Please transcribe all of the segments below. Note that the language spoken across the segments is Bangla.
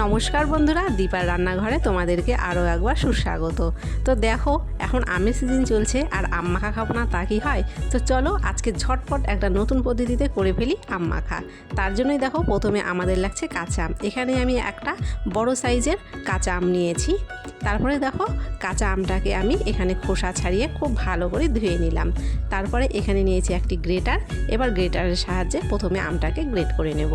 নমস্কার বন্ধুরা, দীপার রান্নাঘরে তোমাদেরকে আরও একবার সুস্বাগত। তো দেখো, এখন আমের সিজন চলছে আর আম মাখা খাবো না তা কি হয়? তো চলো আজকে ঝটপট একটা নতুন পদ্ধতিতে করে ফেলি আম মাখা। তার জন্যই দেখো, প্রথমে আমাদের লাগছে কাঁচা আম। এখানে আমি একটা বড় সাইজের কাঁচা আম নিয়েছি। তারপরে দেখো, কাঁচা আমটাকে আমি এখানে খোসা ছাড়িয়ে খুব ভালো করে ধুয়ে নিলাম। তারপরে এখানে নিয়েছি একটি গ্রেটার। এবার গ্রেটারের সাহায্যে প্রথমে আমটাকে গ্রেট করে নেব।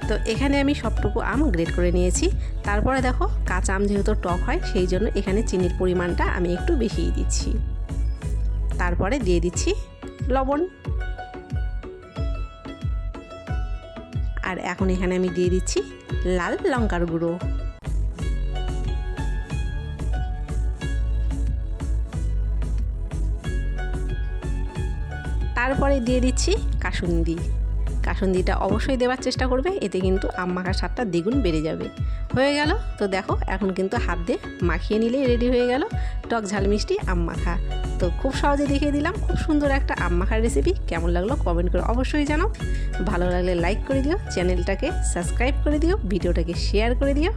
তো এখানে আমি সবটুকু আম গ্রেট করে নিয়েছি। তারপরে দেখো, কাঁচা আম যেহেতু টক হয়, সেই জন্য এখানে চিনির পরিমাণটা আমি একটু বেশিই দিচ্ছি। তারপরে দিয়ে দিচ্ছি লবণ। আর এখন এখানে আমি দিয়ে দিচ্ছি লাল লঙ্কার গুঁড়ো। তারপরে দিয়ে দিচ্ছি কাসুন্দি। কাসুন্দিটা অবশ্যই দেওয়ার চেষ্টা করবে, এতে কিন্তু আম মাখার স্বাদটা দ্বিগুণ বেড়ে যাবে। হয়ে গেল। তো দেখো, এখন কিন্তু হাত দিয়ে মাখিয়ে নিলেই রেডি হয়ে গেল টক ঝাল মিষ্টি আম মাখা। তো খুব সহজে দেখিয়ে দিলাম খুব সুন্দর একটা আম মাখার রেসিপি। কেমন লাগলো কমেন্ট করে অবশ্যই জানাও। ভালো লাগলে লাইক করে দিও, চ্যানেলটাকে সাবস্ক্রাইব করে দিও, ভিডিওটাকে শেয়ার করে দিও।